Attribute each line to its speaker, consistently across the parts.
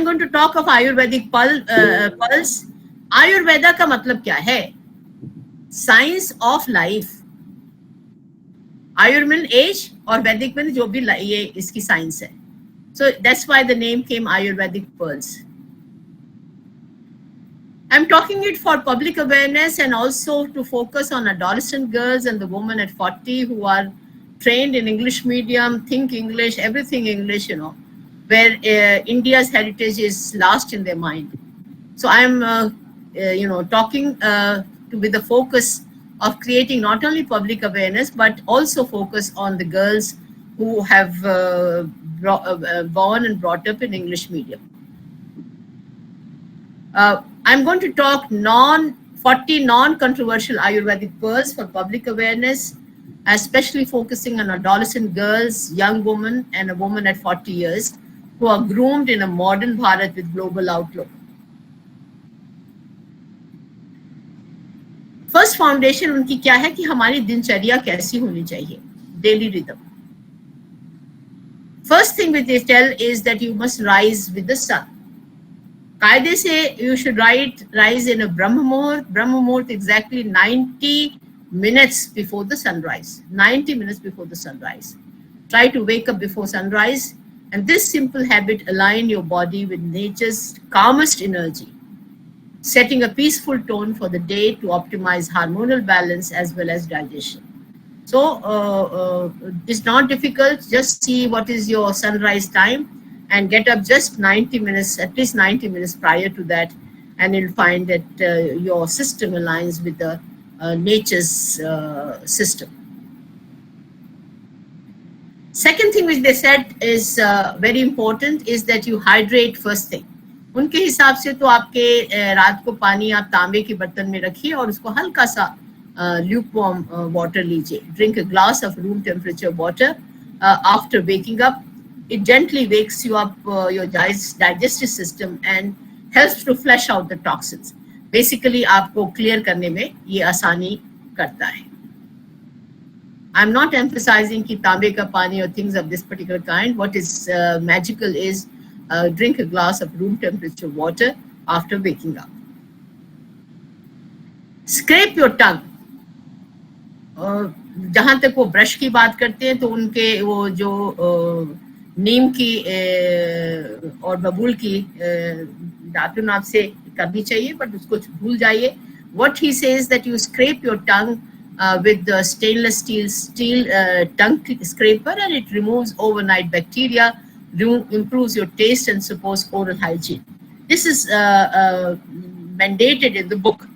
Speaker 1: going to talk of Ayurvedic pulse. Ayurveda का मतलब क्या है? Science of life. Ayur means age और Vedic means जो भी ये इसकी science है. So that's why the name came Ayurvedic pearls. I'm talking it for public awareness and also to focus on adolescent girls and the women at 40 who are trained in English medium, think English, everything English, where India's heritage is lost in their mind. So I'm, talking with the focus of creating not only public awareness, but also focus on the girls who have born and brought up in English medium. I'm going to talk 40 non-controversial Ayurvedic pearls for public awareness, especially focusing on adolescent girls, young women, and a woman at 40 years who are groomed in a modern Bharat with global outlook. First foundation उनकी क्या है कि हमारी दिनचर्या कैसी होनी चाहिए, daily rhythm. First thing which they tell is that you must rise with the sun. कायदे से you should rise in a Brahma Muhurt exactly 90 minutes before the sunrise. 90 minutes before the sunrise. Try to wake up before sunrise, and this simple habit align your body with nature's calmest energy, setting a peaceful tone for the day to optimize hormonal balance as well as digestion. So it's not difficult. Just see what is your sunrise time and get up just 90 minutes, at least 90 minutes prior to that, and you'll find that your system aligns with the nature's system. Second thing which they said is very important is that you hydrate first thing. उनके हिसाब से तो आपके रात को पानी आप तांबे के बर्तन में रखिए और उसको हल्का सा lukewarm water लीजिए. Drink a glass of room temperature water after waking up. It gently wakes you up, your digestive system, and helps to flush out the toxins. Basically, आपको clear करने में ये आसानी करता है. I'm not emphasizing कि तांबे का पानी or things of this particular kind. What is magical is drink a glass of room temperature water after waking up. Scrape your tongue. जहाँ तक वो ब्रश की बात करते हैं तो उनके वो जो नीम की और बबूल की दातुन आपसे करनी चाहिए, बट उसको भूल जाइए. What he says that you scrape your tongue with the stainless steel tongue scraper, and it removes overnight bacteria, improves your taste, and supports oral hygiene. This is mandated in the book.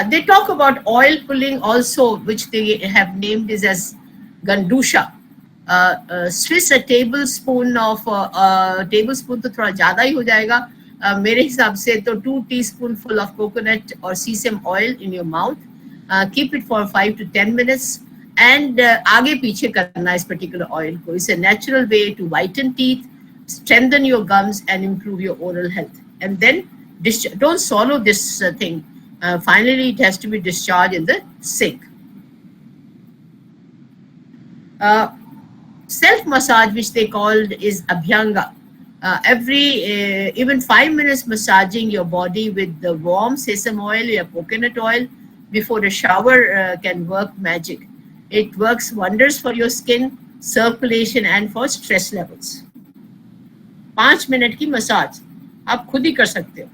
Speaker 1: They talk about oil pulling also, which they have named as Gandusha. Swiss a tablespoon of tablespoon तो थोड़ा ज़्यादा ही हो जाएगा. मेरे हिसाब से तो 2 teaspoonful of coconut or sesame oil in your mouth. Keep it for 5 to 10 minutes and आगे पीछे करना इस particular oil को. It's a natural way to whiten teeth, strengthen your gums, and improve your oral health. And then don't swallow this thing. Finally, it has to be discharged in the sink. Self-massage, which they called, is Abhyanga. Even 5 minutes massaging your body with the warm sesame oil or coconut oil before a shower can work magic. It works wonders for your skin, circulation, and for stress levels. 5 minute की massage आप खुद ही कर सकते हो.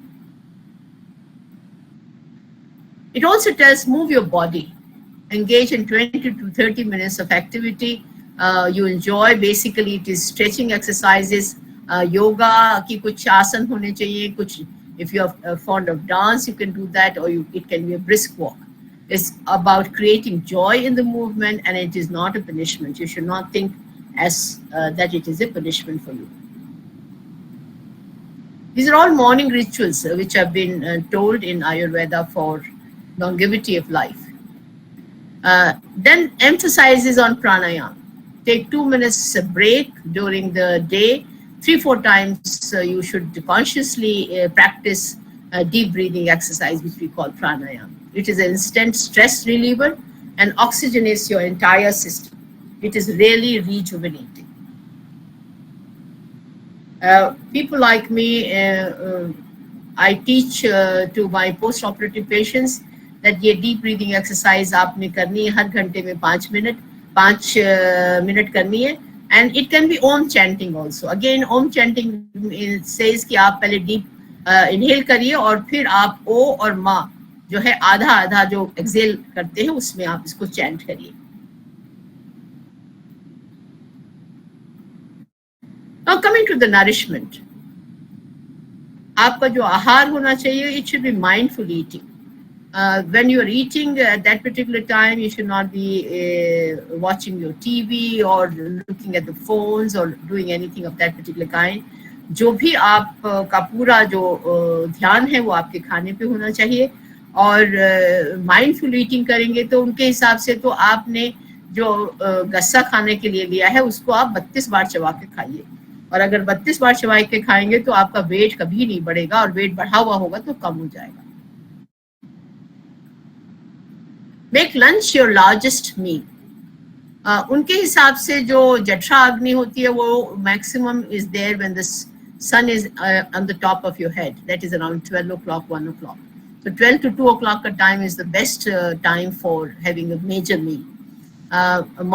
Speaker 1: It also tells move your body. Engage in 20 to 30 minutes of activity you enjoy. Basically, it is stretching exercises. Yoga की कुछ आसन होने चाहिए. कुछ, if you are fond of dance, you can do that, or it can be a brisk walk. It's about creating joy in the movement, and it is not a punishment. You should not think as that it is a punishment for you. These are all morning rituals which have been told in Ayurveda for longevity of life. Then emphasizes on pranayama. Take 2 minutes break during the day. 3-4 times you should consciously practice deep breathing exercise, which we call pranayama. It is an instant stress reliever and oxygenates your entire system. It is really rejuvenating. People like me, I teach to my post-operative patients that ये deep breathing exercise आपने करनी है हर घंटे में 5 minute करनी है, and it can be Om chanting also. Again, Om chanting says कि आप पहले deep inhale करिए और फिर आप O और मा जो है आधा आधा जो exhale करते हैं उसमें आप इसको chant करिए. Now coming to the nourishment, आपका जो आहार होना चाहिए, it should be mindful eating. When you are eating at that particular time, you should not be watching your TV or looking at the phones or doing anything of that particular kind. जो भी आप का पूरा जो ध्यान है वो आपके खाने पे होना चाहिए, और माइंडफुल ईटिंग करेंगे तो उनके हिसाब से तो आपने जो गस्सा खाने के लिए लिया है उसको आप 32 बार चबा के खाइए, और अगर 32 बार चबा के खाएंगे तो आपका वेट कभी नहीं बढ़ेगा, और वेट बढ़ा हुआ होगा तो कम हो जाएगा. Make lunch your largest meal. उनके हिसाब से जो जठरा अग्नि होती है वो maximum is there when the sun is on the top of your head, that is around 12 o'clock, 1 o'clock. So 12 to 2 o'clock का time is the best time for having a major meal.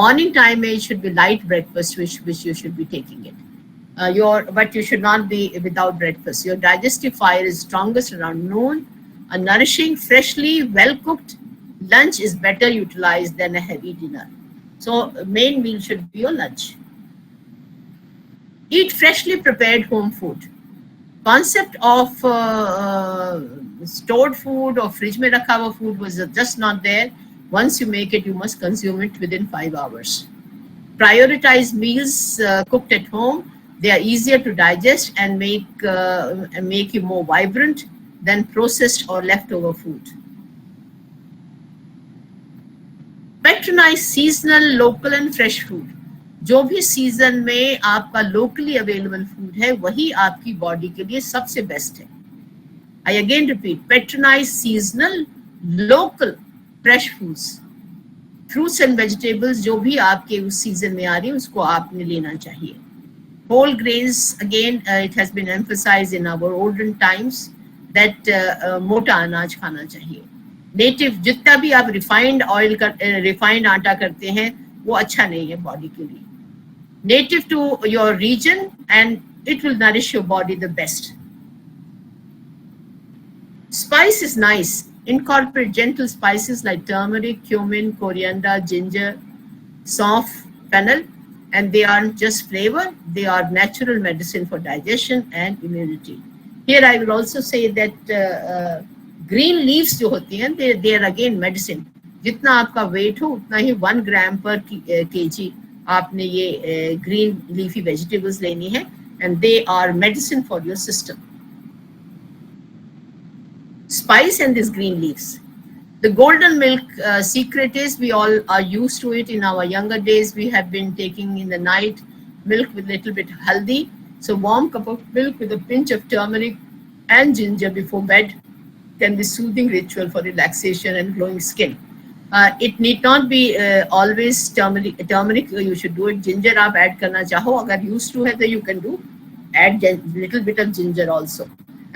Speaker 1: Morning time it should be light breakfast which you should be taking it. But you should not be without breakfast. Your digestive fire is strongest around noon. A nourishing, freshly well cooked lunch is better utilized than a heavy dinner. So main meal should be your lunch. Eat freshly prepared home food. Concept of stored food or fridge mein rakha hua food was just not there. Once you make it, you must consume it within 5 hours. Prioritize meals cooked at home. They are easier to digest and make you more vibrant than processed or leftover food. Patronize seasonal, local and fresh food. जो भी season में आपका locally available food है वही आपकी body के लिए सबसे बेस्ट है. I again repeat, patronise seasonal, local, fresh foods. Fruits and vegetables जो भी आपके उस सीजन में आ रही है उसको आपने लेना चाहिए. Whole grains, again it has been emphasized in our olden times that मोटा अनाज खाना चाहिए. नेटिव, जितना भी आप रिफाइंड ऑयल रिफाइंड आटा करते हैं वो अच्छा नहीं है बॉडी के लिए. Native to your region and it will nourish your body the best. Spice is nice. Incorporate gentle spices like turmeric, cumin, coriander, ginger, sauf, fennel, and they aren't just flavor, they are natural medicine for digestion and immunity. Here I will also say that green leaves जो होती हैं, they are again medicine. जितना आपका weight हो उतना ही 1 gram per kg आपने ये green leafy vegetables लेनी है, and they are medicine for your system. Spice and these green leaves. The golden milk secret is we all are used to it. In our younger days, we have been taking in the night milk with little bit haldi. So warm cup of milk with a pinch of turmeric and ginger before bed can be soothing ritual for relaxation and glowing skin. It need not be always turmeric. You should do it. Ginger आप add करना चाहो, अगर used to है तो you can do add little bit of ginger also.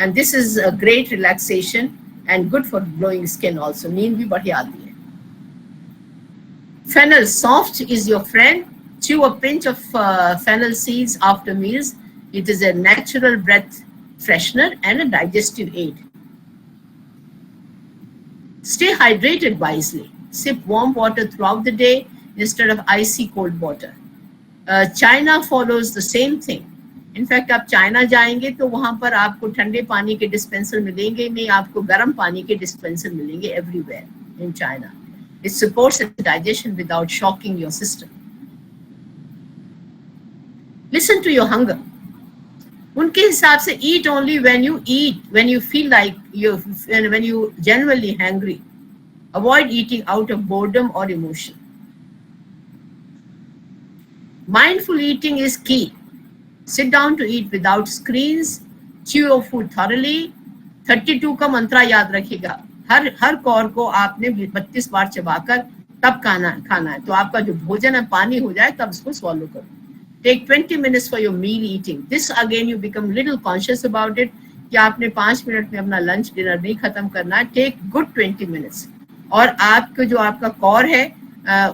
Speaker 1: And this is a great relaxation and good for glowing skin also. नींद भी बढ़िया आती है. Fennel, soft is your friend. Chew a pinch of fennel seeds after meals. It is a natural breath freshener and a digestive aid. Stay hydrated wisely. Sip warm water throughout the day instead of icy cold water. China follows the same thing. In fact आप China जाएंगे तो वहां पर आपको ठंडे पानी के dispenser मिलेंगे नहीं, आपको गर्म पानी के डिस्पेंसर मिलेंगे everywhere in China. It supports digestion without shocking your system. Listen to your hunger. उनके हिसाब से eat only when you feel like when you genuinely hungry. Avoid eating out of boredom और emotion. Mindful eating is key. Sit down to eat without screens. Chew your food thoroughly. 32 का मंत्रा याद रखिएगा. हर कौर को आपने 32 बार चबाकर तब खाना है. तो आपका जो भोजन है पानी हो जाए तब इसको स्वॉलो करो. Take 20 minutes for your meal eating. This again you become little conscious about it कि आपने 5 मिनट में अपना लंच डिनर नहीं खत्म करना है. Take good 20 minutes. और आपको जो आपका कॉर है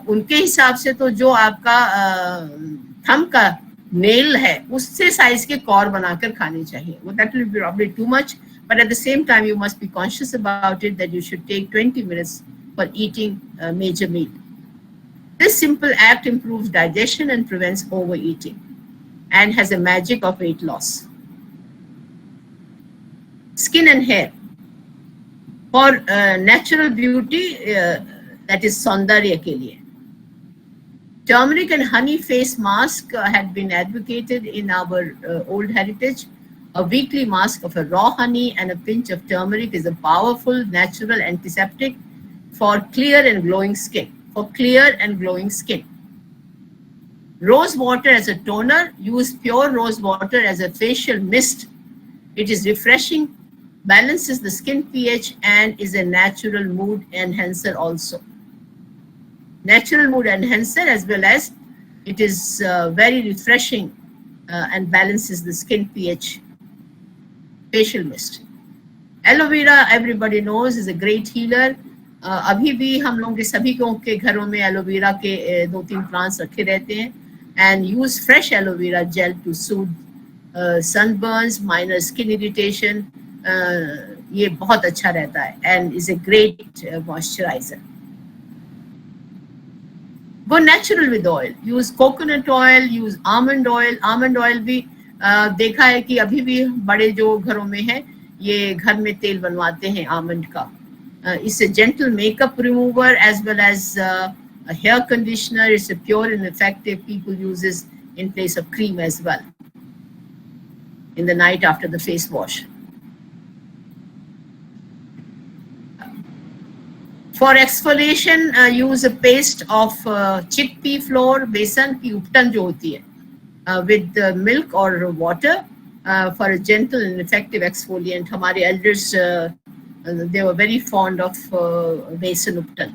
Speaker 1: उनके हिसाब से तो जो आपका थंब का नेल है उससे साइज के कॉर बनाकर खाने चाहिए. वो that will be probably too much, but at the same time you must be conscious about it that you should take 20 minutes for eating a major meal. This simple act improves digestion and prevents overeating and has a magic of weight loss. Skin and hair. For natural beauty, that is saundarya ke liye. Turmeric and honey face mask had been advocated in our old heritage. A weekly mask of a raw honey and a pinch of turmeric is a powerful natural antiseptic for clear and glowing skin. Rose water as a toner. Use pure rose water as a facial mist. It is refreshing, balances the skin pH, and is a natural mood enhancer also. Natural mood enhancer, as well as it is very refreshing and balances the skin pH. Facial mist. Aloe vera, everybody knows, is a great healer. अभी भी हम लोग के सभी के घरों में aloe vera के 2-3 प्लांट्स रखे रहते हैं. And use fresh aloe vera gel to soothe sunburns, minor skin irritation. ये बहुत अच्छा रहता है and is a great moisturizer. Go natural with oil. Use coconut oil, use almond oil. Almond oil भी देखा है कि अभी भी बड़े जो घरों में है ये घर में तेल बनवाते हैं आमंड का. It's a gentle makeup remover as well as a hair conditioner. It's a pure and effective. People use this in place of cream as well in the night after the face wash. For exfoliation, use a paste of chickpea flour, besan की उपटन जो होती है, with milk or water for a gentle and effective exfoliant. हमारे elders they were very fond of besan uptan.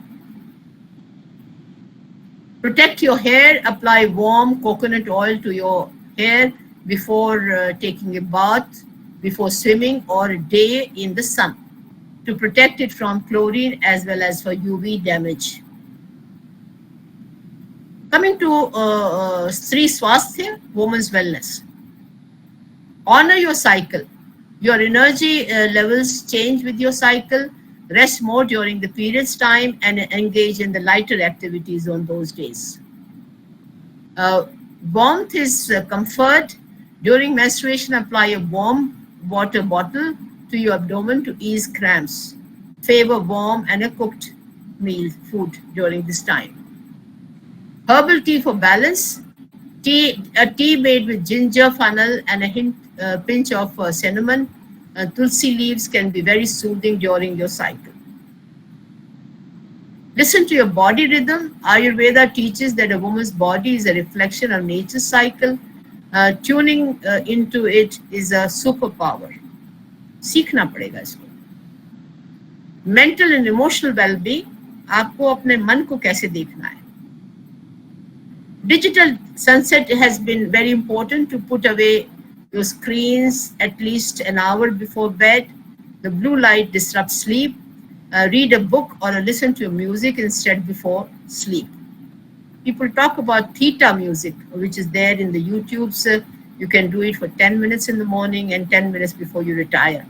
Speaker 1: Protect your hair. Apply warm coconut oil to your hair before taking a bath, before swimming, or a day in the sun to protect it from chlorine as well as for UV damage. Coming to Sri Swasthya, women's wellness. Honor your cycle. Your energy levels change with your cycle. Rest more during the periods time and engage in the lighter activities on those days. Warmth is comfort. During menstruation, apply a warm water bottle to your abdomen to ease cramps. Favor warm and a cooked food during this time. Herbal tea for balance. A tea made with ginger, fennel, and a pinch of cinnamon. Tulsi leaves can be very soothing during your cycle. Listen to your body rhythm. Ayurveda teaches that a woman's body is a reflection of nature's cycle. Tuning into it is a superpower. सीखना पड़ेगा इसको. Mental and emotional well-being. आपको अपने मन को कैसे देखना है. Digital sunset has been very important to put away your screens at least an hour before bed. The blue light disrupts sleep. Read a book or listen to music instead before sleep. People talk about theta music, which is there in the YouTubes. You can do it for 10 minutes in the morning and 10 minutes before you retire.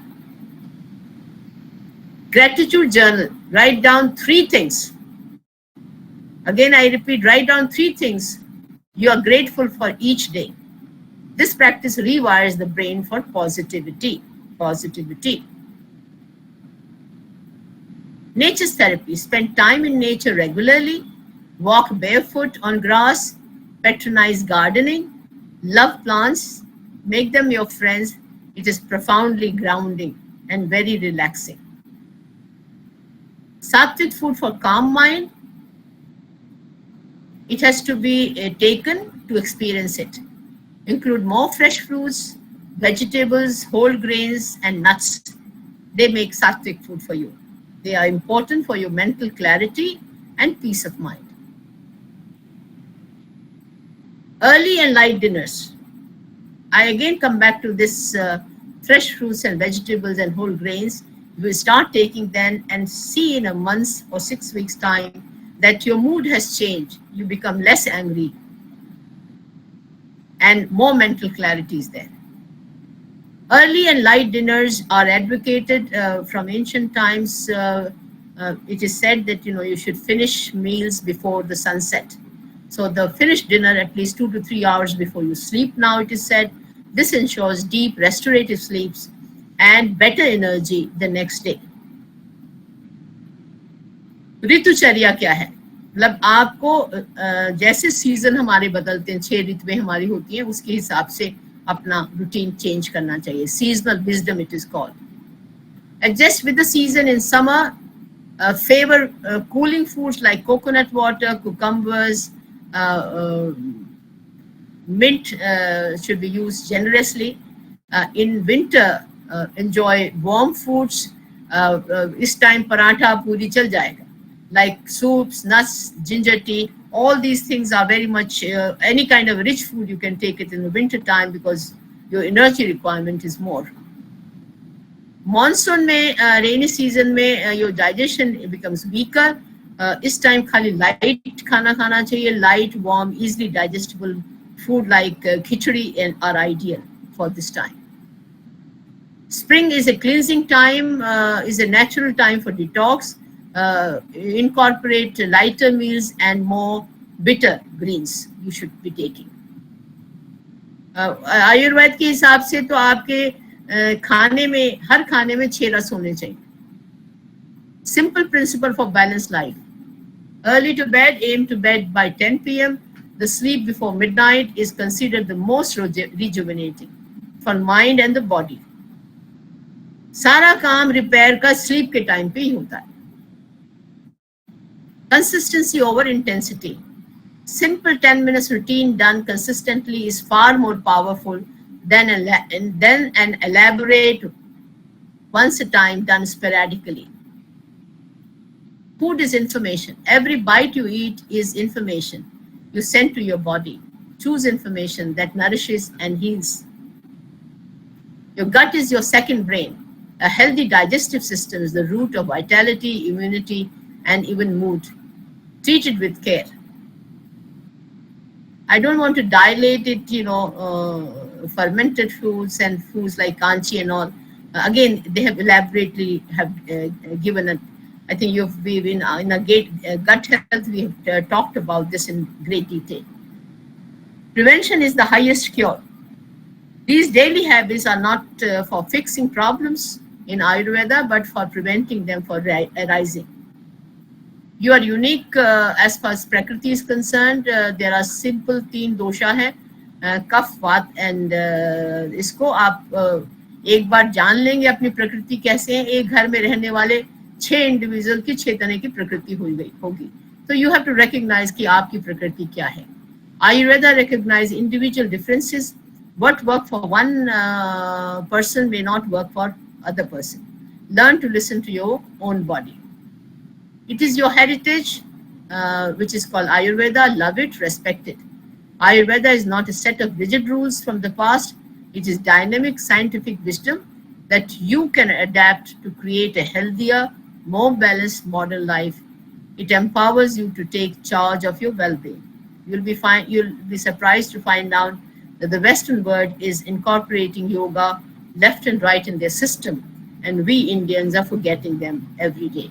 Speaker 1: Gratitude journal. Write down 3 things. Again, I repeat, write down 3 things you are grateful for each day. This practice rewires the brain for positivity. Nature's therapy. Spend time in nature regularly. Walk barefoot on grass. Patronize gardening. Love plants. Make them your friends. It is profoundly grounding and very relaxing. Sattvic food for calm mind. It has to be taken to experience it. Include more fresh fruits, vegetables, whole grains, and nuts. They make sattvic food for you. They are important for your mental clarity and peace of mind. Early and light dinners. I again come back to this fresh fruits and vegetables and whole grains. You will start taking them and see in a month or 6 weeks time that your mood has changed. You become less angry and more mental clarity is there. Early and light dinners are advocated from ancient times. It is said that you should finish meals before the sunset. So the finished dinner at least 2 to 3 hours before you sleep. Now it is said this ensures deep restorative sleeps and better energy the next day. ऋतुचर्या क्या है? मतलब आपको जैसे season हमारे बदलते हैं, 6 ऋतुएं हमारी होती हैं, उसके हिसाब से अपना रूटीन चेंज करना चाहिए. Seasonal wisdom it is called. Adjust with the season. In summer, favor cooling foods like coconut water, cucumbers, mint should be used generously. In winter, enjoy warm foods. इस टाइम पराठा पूरी चल जाएगा. Like soups, nuts, ginger tea, all these things are very much any kind of rich food you can take it in the winter time because your energy requirement is more. Monsoon में rainy season में your digestion becomes weaker. इस time खाली light खाना खाना चाहिए. Light, warm, easily digestible food like khichdi are ideal for this time. Spring is a cleansing time, is a natural time for detox. Incorporate lighter meals and more bitter greens you should be taking. Ayurveda के हिसाब से तो आपके खाने में, हर खाने में 6 रस होने चाहिए. Simple principle for balanced life. Early to bed, aim to bed by 10 p.m. The sleep before midnight is considered the most rejuvenating for mind and the body. सारा काम रिपेयर का स्लीप के टाइम पे ही होता है. Consistency over intensity. Simple 10 minutes routine done consistently is far more powerful than an elaborate once a time done sporadically. Food is information. Every bite you eat is information you send to your body. Choose information that nourishes and heals. Your gut is your second brain. A healthy digestive system is the root of vitality, immunity, and even mood. Treat it with care. I don't want to dilate it, fermented foods and foods like kanchi and all. Again, they have elaborately given it. I think we've been in a gut health, we have talked about this in great detail. Prevention is the highest cure. These daily habits are not for fixing problems in Ayurveda, but for preventing them from arising. You are unique as far as Prakriti is concerned. There are simple 3 dosha hai, Kaph, Vat and इसको आप एक बार जान लेंगे अपनी प्रकृति कैसे है. एक घर में रहने वाले 6 इंडिविजुअल की 6 तरह की प्रकृति होगी. So you have to recognize कि आपकी प्रकृति क्या है. Ayurveda recognize individual differences. What work for one person may not work for other person. Learn to listen to your own body. It is your heritage, which is called Ayurveda. Love it, respect it. Ayurveda is not a set of rigid rules from the past. It is dynamic scientific wisdom that you can adapt to create a healthier, more balanced modern life. It empowers you to take charge of your well-being. You'll be surprised to find out that the Western world is incorporating yoga left and right in their system, and we Indians are forgetting them every day.